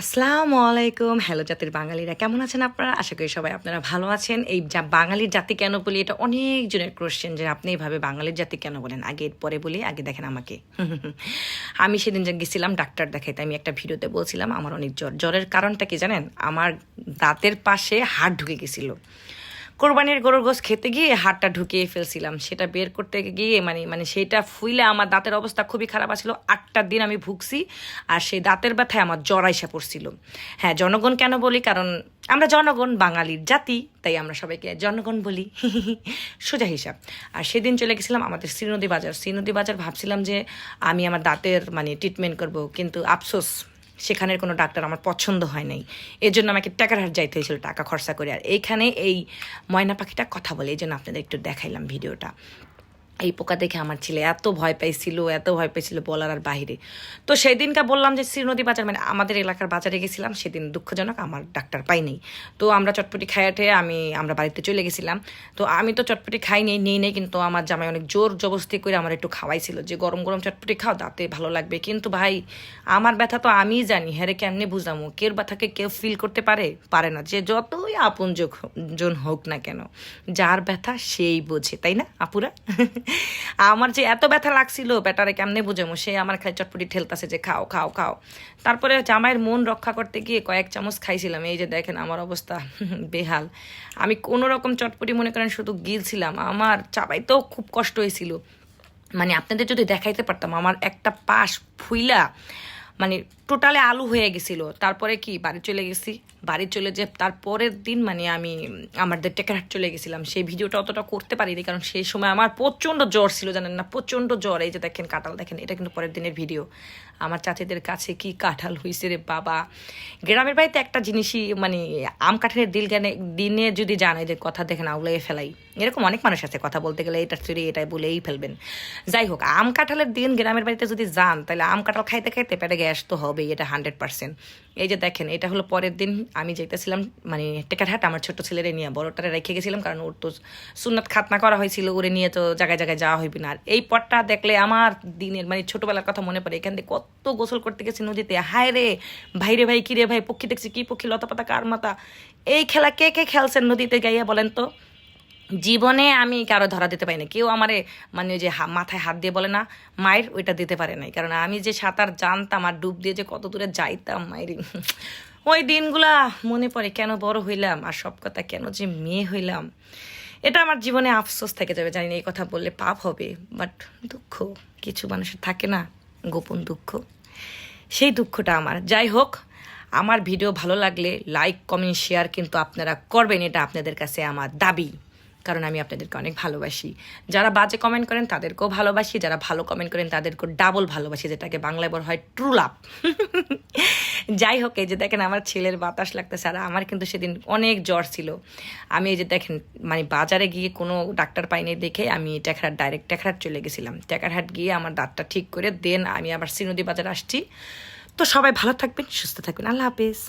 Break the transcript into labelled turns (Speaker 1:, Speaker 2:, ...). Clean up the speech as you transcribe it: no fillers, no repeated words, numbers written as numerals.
Speaker 1: আসসালামু আলাইকুম। হ্যালো জাতির বাঙালিরা, কেমন আছেন আপনারা? আশা করি সবাই আপনারা ভালো আছেন। এই বাঙালির জাতি কেন বলি, এটা অনেকজনের কোশ্চেন যে আপনি এইভাবে বাঙালির জাতি কেন বলেন। আগে পরে বলি, আগে দেখেন আমাকে। আমি সেদিন যে গেছিলাম ডাক্তার দেখাইতে, আমি একটা ভিডিওতে বলছিলাম আমার অনেক জ্বরের কারণটা কি জানেন? আমার দাঁতের পাশে হাড় ঢুকে গেছিলো। কোরবানির গরুর গোশ খেতে গিয়ে হাড়টা ঢুকিয়ে ফেলছিলাম, সেটা বের করতে গিয়ে মানে সেটা ফুইলে আমার দাঁতের অবস্থা খুবই খারাপ ছিল। 8টা দিন আমি ভুগছি, আর সেই দাঁতের ব্যথায় আমার জ্বর আইসা পড়ছিল। হ্যাঁ, জনগণ কেন বলি? কারণ আমরা জনগণ, বাঙালির জাতি, তাই আমরা সবাইকে জনগণ বলি। সোজা হিসাব। আর সেদিন চলে গেছিলাম আমাদের শ্রীনদী বাজার ভাবছিলাম যে আমি আমার দাঁতের ট্রিটমেন্ট করব, কিন্তু আফসোস সেখানের কোনো ডাক্তার আমার পছন্দ হয় নাই। এর জন্য আমাকে টাকার যাইতে হয়েছিল, টাকা খরচা করে। আর এইখানে এই ময়না পাখিটা কথা বলে, এই জন্য আপনাদের একটু দেখাইলাম ভিডিওটা। এই পোকা দেখে আমার ছেলে এত ভয় পাইছিল বলার আর বাহিরে। তো সেই দিনকে বললাম যে শ্রীনদী বাজার আমাদের এলাকার বাজারে গেছিলাম, সেদিন দুঃখজনক আমার ডাক্তার পাইনি। তো আমরা চটপটি খাইয়াটে আমরা বাড়িতে চলে গেছিলাম। তো আমি তো চটপটি নিই নেই, কিন্তু আমার জামাই অনেক জোর জবরদস্তি করে আমার একটু খাওয়াইছিল যে গরম গরম চটপটি খাও, দাঁতে ভালো লাগবে। কিন্তু ভাই, আমার ব্যথা তো আমিই জানি, হ্যাঁ রে, কেমনে বুঝামো? কেউ ব্যথাকে কেউ ফিল করতে পারে না, যে যতই আপন জন হোক না কেন, যার ব্যথা সেই বোঝে, তাই না আপুরা? আমার যে এত ব্যথা লাগছিল, ব্যাটারে কেমনে বুঝামো? সে আমার খালি চটপটি ঠেলতাছে যে খাও খাও খাও। তারপরে জামাইয়ের মন রক্ষা করতে গিয়ে কয়েক চামচ খাইছিলাম। এই যে দেখেন আমার অবস্থা বেহাল। আমি কোনো রকম চটপটি মনে করেন শুধু গিলছিলাম, আমার চাবাইতেও খুব কষ্ট হয়েছিল। আপনাদের যদি দেখাইতে পারতাম, আমার একটা পাশ ফুইলা টোটালে আলু হয়ে গেছিল। তারপরে কি বাড়ি চলে গেছি, বাড়ি চলে যে তারপরের দিন আমি আমাদের টেকারহাট চলে গেছিলাম। সেই ভিডিওটা অতটা করতে পারিনি, কারণ সেই সময় আমার প্রচণ্ড জ্বর ছিল, জানেন না, প্রচণ্ড জ্বর। এই যে দেখেন কাঁঠাল, দেখেন, এটা কিন্তু পরের দিনের ভিডিও। আমার চাচিদের কাছে কি কাঁঠাল হয়েছে রে বাবা! গ্রামের বাড়িতে একটা জিনিসই আম কাঁঠালের দিনে যদি জানে যে কথা দেখেন আউলাই ফেলাই, এরকম অনেক মানুষ আছে, কথা বলতে গেলে এটা চুরি এটাই বলেই ফেলবেন। যাই হোক, আম কাঁঠালের দিন গ্রামের বাড়িতে যদি যান, তাহলে আম কাঁঠাল খাইতে খাইতে পেটে গ্যাস তো হবেই, এটা 100%। এই যে দেখেন, এটা হলো পরের দিন আমি যাইতেছিলাম টেকারহাট আমার ছোট ছেলেরে নিয়ে। বড়টারে রেখে গেছিলাম, কারণ ওর তো সুন্নাত খাতনা করা হয়েছিল, ওরে নিয়ে তো জায়গায় জায়গায় যাওয়া হইবে না। আর এই পথটা দেখলে আমার দিনের ছোটবেলার কথা মনে পড়ে। এখান থেকে কত গোসল করতে গেছি নদীতে, হায় রে ভাইরে ভাই, কিরে ভাই, পক্ষী দেখছি, কি পক্ষী, লতা পাতা কার মাথা। এই খেলা কে কে খেলছেন নদীতে গাইয়া বলেন তো? জীবনে আমি কারো ধরা দিতে পারি না। কেউ আমারে ওই যে মাথায় হাত দিয়ে বলে না মায়ের, ওইটা দিতে পারে নাই। কারণ আমি যে সাঁতার জানতাম আর ডুব দিয়ে যে কত দূরে যাইতাম, মায়ের ওই দিনগুলা মনে পড়ে। কেন বড় হইলাম, আর সব কথা কেন যে মেয়ে হইলাম, এটা আমার জীবনে আফসোস থেকে যাবে। জানি না এই কথা বললে পাপ হবে, বাট দুঃখ কিছু মানুষের থাকে না, গোপন দুঃখ, সেই দুঃখটা আমার। যাই হোক, আমার ভিডিও ভালো লাগলে লাইক কমেন্ট শেয়ার কিন্তু আপনারা করবেন, এটা আপনাদের কাছে আমার দাবি, কারণ আমি আপনাদেরকে অনেক ভালোবাসি। যারা বাজে কমেন্ট করেন তাদেরকেও ভালোবাসি, যারা ভালো কমেন্ট করেন তাদেরকেও ডাবল ভালোবাসি, যেটাকে বাংলায় বলা হয় ট্রু লাভ। যাই হোক, এই যে দেখেন আমার ছেলের বাতাস লাগতেছে, আর আমার কিন্তু সেদিন অনেক জ্বর ছিল। আমি এই যে দেখেন বাজারে গিয়ে কোনো ডাক্তার পাইনি দেখে আমি ডাইরেক্ট টেকারহাট চলে গেছিলাম। টেকারহাট গিয়ে আমার দাঁতটা ঠিক করে দেন আমি আবার শ্রীনদী বাজার আসছি। তো সবাই ভালো থাকবেন, সুস্থ থাকবেন, আল্লাহ হাফেজ।